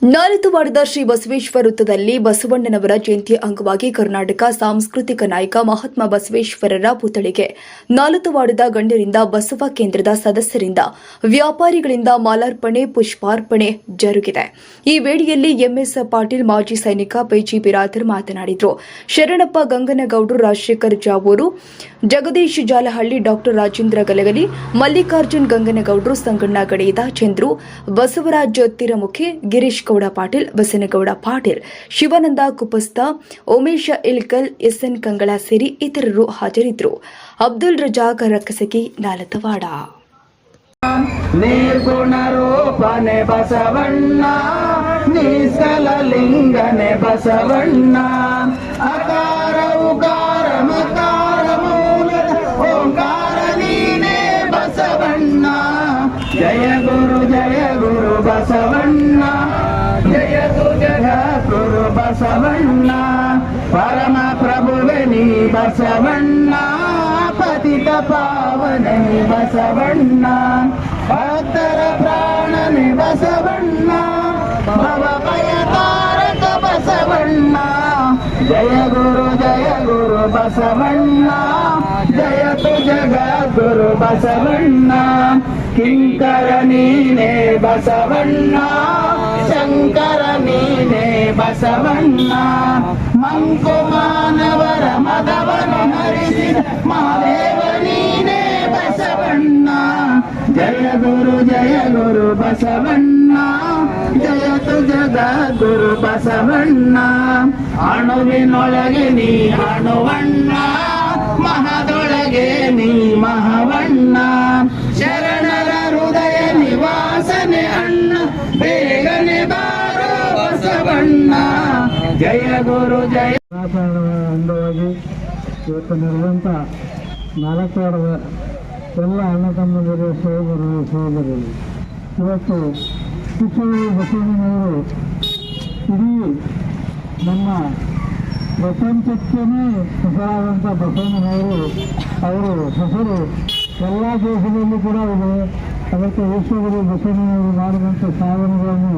ನಾರದವಾಡದ ಶ್ರೀ ಬಸವೇಶ್ವರ ವೃತ್ತದಲ್ಲಿ ಬಸವಣ್ಣನವರ ಜಯಂತಿ ಅಂಗವಾಗಿ ಕರ್ನಾಟಕ ಸಾಂಸ್ಕೃತಿಕ ನಾಯಕ ಮಹಾತ್ಮ ಬಸವೇಶ್ವರರ ಪುತ್ಥಳಿಗೆ ನಾರದವಾಡದ ಗಣ್ಯರಿಂದ ಬಸವ ಕೇಂದ್ರದ ಸದಸ್ಯರಿಂದ ವ್ಯಾಪಾರಿಗಳಿಂದ ಮಾಲಾರ್ಪಣೆ ಪುಷ್ಪಾರ್ಪಣೆ ಜರುಗಿದೆ. ಈ ವೇಳೆಯಲ್ಲಿ ಎಂಎಸ್ ಪಾಟೀಲ್ ಮಾಜಿ ಸೈನಿಕ ಪಿಜಿ ಬಿರಾದರ್ ಮಾತನಾಡಿದರು. ಶರಣಪ್ಪ ಗಂಗನಗೌಡರು, ರಾಜಶೇಖರ್ ಜಾವೂರು, ಜಗದೀಶ್ ಜಾಲಹಳ್ಳಿ, ಡಾಕ್ಟರ್ ರಾಜೇಂದ್ರ ಗಲಗಲಿ, ಮಲ್ಲಿಕಾರ್ಜುನ್ ಗಂಗನಗೌಡರು, ಸಂಗಣ್ಣ ಗಡೇದ, ಚಂದ್ರು, ಬಸವರಾಜ್ ತಿರಮುಖಿ, ಗಿರೀಶ್ ಗೌಡ ಪಾಟೀಲ್, ಬಸನಗೌಡ ಪಾಟೀಲ್, ಶಿವಾನಂದ ಕುಪಸ್ತ, ಉಮೇಶ ಇಲ್ಕಲ್, ಎಸ್ಎನ್ ಕಂಗಳ ಸೇರಿ ಇತರರು ಹಾಜರಿದ್ದರು. ಅಬ್ದುಲ್ ರಜಾಕ್ ರಕ್ಕಸಗಿ, ನಾಲತವಾಡ. ನಿರ್ಗುಣ ರೂಪನೆ ಬಸವಣ್ಣ, ನಿಶ್ಚಲ ಲಿಂಗನೆ ಬಸವಣ್ಣ, ಅಕಾರ ಉಕಾರ ಮಕಾರ ಮೂಲದ ಓಂಕಾರ ನೀನೇ ಬಸವಣ್ಣ. ಜಯ ಗುರು ಬಸವಣ್ಣ, ಜಯ ಜಗದ್ಗುರು ಬಸವಣ್ಣ, ಪರಮ ಪ್ರಭುವೆ ನೀ ಬಸವಣ್ಣ, ಪತಿತ ಪಾವನೆ ಬಸವಣ್ಣ, ಭಕ್ತರ ಪ್ರಾಣನೆ ಬಸವಣ್ಣ, ಭವ ಭಯ ತಾರಕ ಬಸವಣ್ಣ. ಜಯ ಗುರು ಬಸವಣ್ಣ, ಜಯತು ಜಗದ್ಗುರು ಬಸವಣ್ಣ, ಕಿಂಕರ ನೀನೇ ಬಸವಣ್ಣ, ಶಂಕರ ನೀನೇ ಬಸವಣ್ಣ, ಮಂಕು ಮಾನವರ ಮದವನ್ನು ಹರಿಸಿದ ಮಹಾದೇವ ನೀನೇ ಬಸವಣ್ಣ. ಜಯ ಗುರು ಬಸವಣ್ಣ, ಜಯತು ಜಗದ್ಗುರು ಬಸವಣ್ಣ, ಅಣುವಿನೊಳಗೆ ನೀ ಅಣುವಣ್ಣ, ಮಹದೊಳಗೆ ನೀ ಮಹವಣ್ಣ, ಶರಣರ ಹೃದಯ ನಿವಾಸನೆ ಅಣ್ಣ, ಬೇಗನೆ ಬಾರೋ ಬಸವಣ್ಣ. ಜಯ ಗುರು ಜಯ. ಅಂಗವಾಗಿ ಇವತ್ತು ನಡೆದಂಥ ನಾಲ್ಕವಾಡದ ಎಲ್ಲ ಅಣ್ಣ ತಮ್ಮಂದಿರು, ಸಹೋದರರು ಇವತ್ತು ಶಿಕ್ಷಕರು ಬಸವಣ್ಣನವರು ಇಡೀ ನಮ್ಮ ಪ್ರಪಂಚಕ್ಕೇ ಹೆಸರಾದಂಥ ಬಸವಣ್ಣನವರು, ಅವರು ಹೆಸರು ಎಲ್ಲ ದೇಶದಲ್ಲೂ ಕೂಡ ಇದೆ. ಅದಕ್ಕೆ ವಿಶ್ವಗುರು ಬಸವಣ್ಣನವರು ಮಾಡಿದಂಥ ಸಾಧನೆಗಳನ್ನು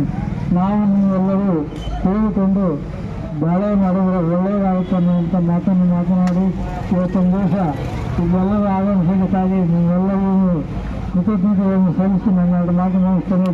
ನಾವು ನೀವೆಲ್ಲರೂ ತಿಳಿದುಕೊಂಡು ಬಾಳೆ ಮಾಡಿದರೆ ಒಳ್ಳೆಯದಾಗುತ್ತೆ ಅನ್ನುವಂಥ ಮಾತನ್ನು ಮಾತನಾಡಿ ಇವತ್ತೊಂದು ದಿವಸ ಇದೆಲ್ಲರೂ ಆಗಮಿಸೋದಕ್ಕಾಗಿ ನೀವೆಲ್ಲರಿಗೂ ಕೃತಜ್ಞತೆಗಳನ್ನು ಸಲ್ಲಿಸಿ ನನ್ನ ಮಾತು ಮುಗಿಸ್ತೇನೆ.